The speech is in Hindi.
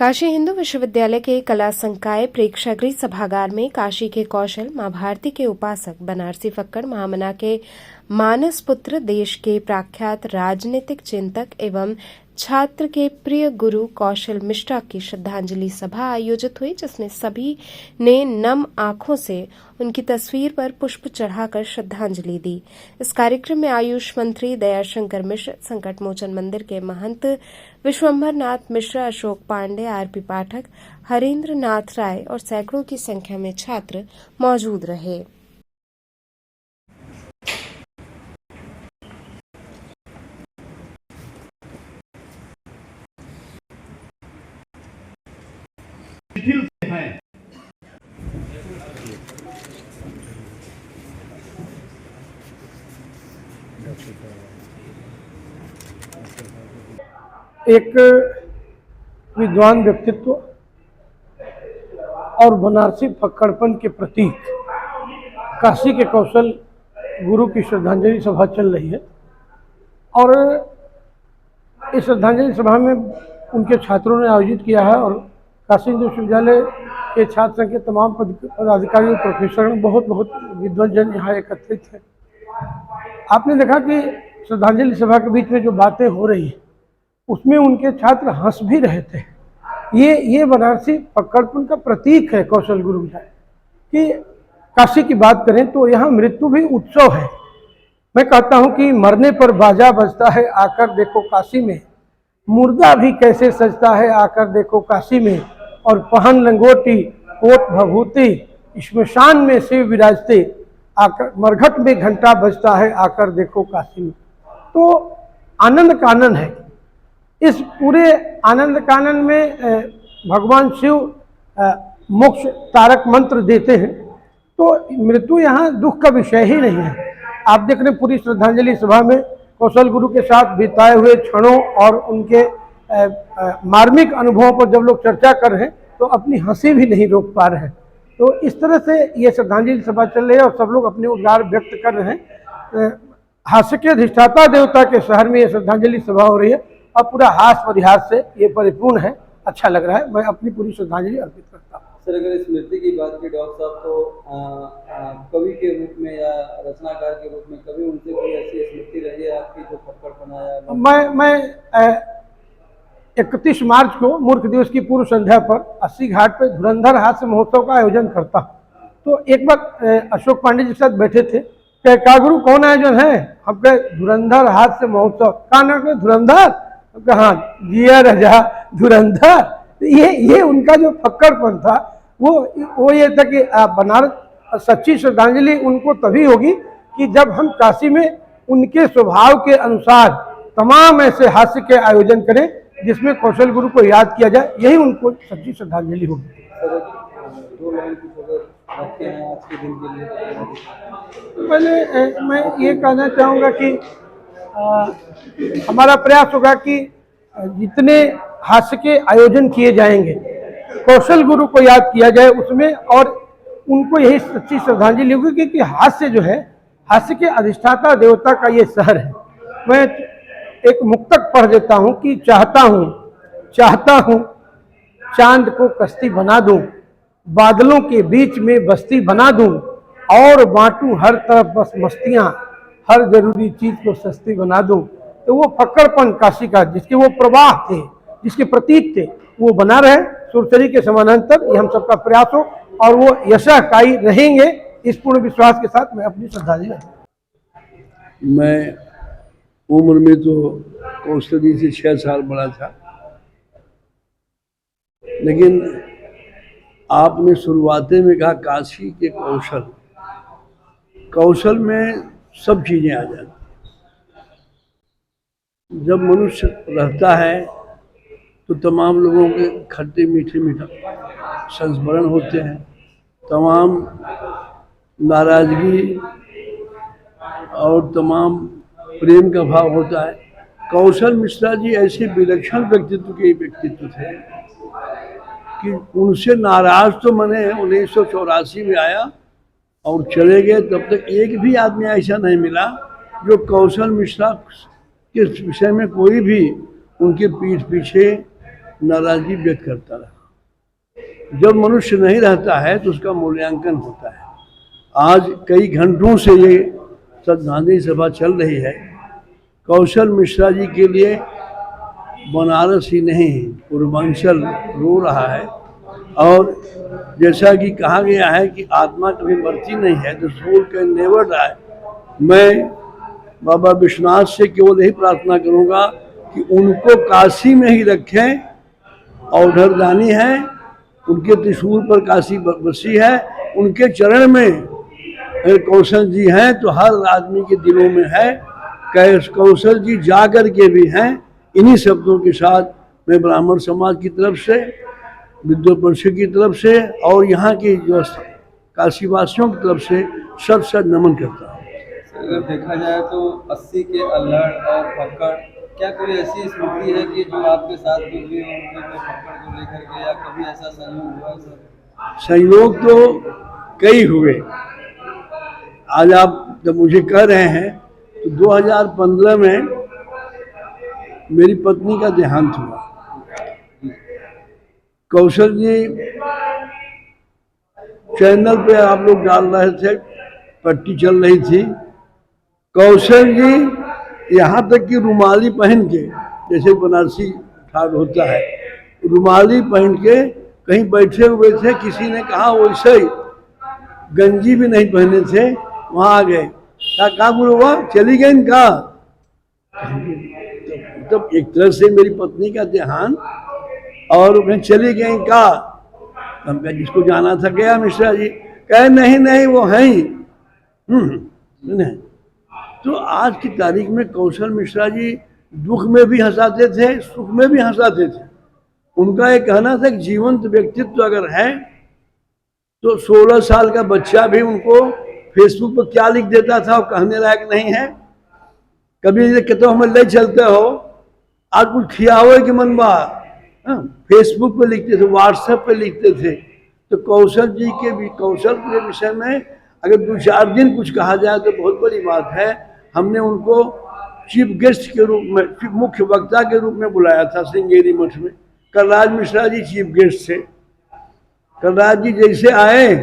काशी हिंदू विश्वविद्यालय के कला संकाय प्रेक्षागृह सभागार में काशी के कौशल, मां भारती के उपासक, बनारसी फक्कड़, महामना के मानस पुत्र, देश के प्रख्यात राजनीतिक चिंतक एवं छात्र के प्रिय गुरु कौशल मिश्रा की श्रद्धांजलि सभा आयोजित हुई, जिसमें सभी ने नम आंखों से उनकी तस्वीर पर पुष्प चढ़ाकर श्रद्धांजलि दी। इस कार्यक्रम में आयुष मंत्री दयाशंकर मिश्र, संकट मोचन मंदिर के महंत विश्वंभर नाथ मिश्रा, अशोक पांडे, आरपी पाठक, हरेंद्र नाथ राय और सैकड़ों की संख्या में छात्र मौजूद रहे। एक विद्वान व्यक्तित्व और बनारसी फक्कड़पन के प्रतीक काशी के कौशल गुरु की श्रद्धांजलि सभा चल रही है और इस श्रद्धांजलि सभा में उनके छात्रों ने आयोजित किया है और काशी हिंदू विश्वविद्यालय के छात्र संघ के तमाम पदाधिकारी और प्रोफेसर बहुत विद्वानजन यहाँ एकत्रित हैं। आपने देखा कि श्रद्धांजलि सभा के बीच में जो बातें हो रही हैं उसमें उनके छात्र हंस भी रहे थे। ये बनारसी फक्कड़पन का प्रतीक है कौशल गुरु जी कि काशी की बात करें तो यहाँ मृत्यु भी उत्सव है। मैं कहता हूँ कि मरने पर बाजा बजता है, आकर देखो काशी में, मुर्दा भी कैसे सजता है, आकर देखो काशी में, और पहन लंगोटी कोट भभूति श्मशान में शिव विराजते, आकर मरघट में घंटा बजता है, आकर देखो काशी में। तो आनंद कानन है। इस पूरे आनंद कानन में भगवान शिव मोक्ष तारक मंत्र देते हैं, तो मृत्यु यहाँ दुख का विषय ही नहीं है। आप देख रहे पूरी श्रद्धांजलि सभा में कौशल गुरु के साथ बिताए हुए क्षणों और उनके मार्मिक अनुभवों पर जब लोग चर्चा कर रहे हैं तो अपनी हंसी भी नहीं रोक पा रहे हैं। तो इस तरह से ये श्रद्धांजलि सभा चल रही है और सब लोग अपने उद्गार व्यक्त कर रहे हैं। हास्य के अधिष्ठाता देवता के शहर में ये श्रद्धांजलि सभा हो रही है और पूरा हास परिहास से ये परिपूर्ण है। अच्छा लग रहा है। मैं अपनी पूरी श्रद्धांजलि अर्पित करता हूँ। सर, अगर स्मृति की बात की डॉक्टर साहब, तो कवि के रूप में या रचनाकार के रूप में कभी उनसे कोई ऐसी स्मृति रही है आपकी जो फक्कड़पन आया? मैं 31 मार्च को मूर्ख दिवस की पूर्व संध्या पर 80 घाट पर धुरंधर हास्य महोत्सव का आयोजन करता हूँ। तो एक बार अशोक पांडे जी के साथ बैठे थे, क्या गुरु कौन आयोजन है? हम कहे धुरंधर हास्य महोत्सव। कहा ना धुरंधर? कहा जिया रजा धुरंधर। ये उनका जो फक्कड़पन था वो ये था कि बनारस सच्ची श्रद्धांजलि उनको तभी होगी कि जब हम काशी में उनके स्वभाव के अनुसार तमाम ऐसे हास्य के आयोजन करें जिसमें कौशल गुरु को याद किया जाए। यही उनको सच्ची श्रद्धांजलि होगी। पहले मैं ये कहना चाहूँगा कि हमारा प्रयास होगा कि जितने हास्य के आयोजन किए जाएंगे कौशल गुरु को याद किया जाए उसमें, और उनको यही सच्ची श्रद्धांजलि होगी क्योंकि हास्य जो है, हास्य के अधिष्ठाता देवता का ये शहर है। मैं एक मुक्तक पढ़ देता हूँ कि चाहता हूँ चांद को कश्ती बना दूं, बादलों के बीच में बस्ती बना दूं, और बांटूं हर तरफ बस मस्तियाँ, हर जरूरी चीज को सस्ती बना दूं। तो वो फक्कड़पन काशी का, जिसके वो प्रवाह थे, जिसके प्रतीक थे, वो बना रहे सुरसरी के समानांतर। ये हम सबका प्रयास हो और वो यशस्वी रहेंगे, इस पूर्ण विश्वास के साथ मैं अपनी श्रद्धांजलि। मैं उम्र में तो कौशल जी से 6 साल बड़ा था, लेकिन आपने शुरुआते में कहा काशी के कौशल में सब चीजें आ जाती। जब मनुष्य रहता है तो तमाम लोगों के खट्टे मीठे संस्मरण होते हैं, तमाम नाराजगी और तमाम प्रेम का भाव होता है। कौशल मिश्रा जी ऐसे विलक्षण व्यक्तित्व थे कि उनसे नाराज तो मैंने 1984 में आया और चले गए, तब तक एक भी आदमी ऐसा नहीं मिला जो कौशल मिश्रा के विषय में कोई भी उनके पीठ पीछे नाराजगी व्यक्त करता रहा। जब मनुष्य नहीं रहता है तो उसका मूल्यांकन होता है। आज कई घंटों से ये श्रद्धांजलि सभा चल रही है। कौशल मिश्रा जी के लिए बनारस ही नहीं पूर्वांचल रो रहा है। और जैसा कि कहा गया है कि आत्मा कभी मरती नहीं है, the soul can never die. मैं बाबा विश्वनाथ से केवल यही प्रार्थना करूंगा कि उनको काशी में ही रखें। औढ़रदानी है, उनके त्रिशूल पर काशी बसी है, उनके चरण में अगर कौशल जी हैं तो हर आदमी के दिलों में है। कौशल जी जाकर के भी हैं। इन्हीं शब्दों के साथ मैं ब्राह्मण समाज की तरफ से, विद्वत परिषद की तरफ से और यहाँ की जो काशीवासियों की तरफ से सत नमन करता हूँ। अगर देखा जाए तो 80 के अल्हड़ और फक्कड़, क्या कोई ऐसी स्मृति है कि जो आपके साथ भी हुई हो उनके कोई फक्कड़ को लेकर के, या कभी ऐसा संयोग हुआ सर? संयोग तो कई हुए। आज आप जब मुझे कह रहे हैं तो 2015 में मेरी पत्नी का देहांत हुआ। कौशल जी चैनल पे आप लोग डाल रहे थे, पट्टी चल रही थी। कौशल जी यहाँ तक कि रुमाली पहन के, जैसे बनारसी ठाड़ होता है, रुमाली पहन के कहीं बैठे हुए थे। किसी ने कहा वैसे ही गंजी भी नहीं पहने थे, वहाँ आ गए। कहा गुरु हुआ चली गई इनका। तब एक तरह से मेरी पत्नी का देहांत और मैं चली गई का। हम कहा जिसको जाना था गया मिश्रा जी। कहे नहीं नहीं वो है ही नहीं। तो आज की तारीख में कौशल मिश्रा जी दुख में भी हंसाते थे, सुख में भी हंसाते थे। उनका ये कहना था कि जीवंत व्यक्तित्व अगर है तो 16 साल का बच्चा भी उनको फेसबुक पर क्या लिख देता था वो कहने लायक नहीं है। कभी ये कहते हो हमें ले चलते हो, आज कुछ खियावे के मन बा, फेसबुक पे लिखते थे, व्हाट्सएप पे लिखते थे। तो कौशल जी के भी, कौशल के विषय में अगर 2-4 दिन कुछ कहा जाए तो बहुत बड़ी बात है। हमने उनको चीफ गेस्ट के रूप में, मुख्य वक्ता के रूप में बुलाया था श्रृंगेरी मठ में। कलराज मिश्रा जी चीफ गेस्ट थे। कलराज जी जैसे आए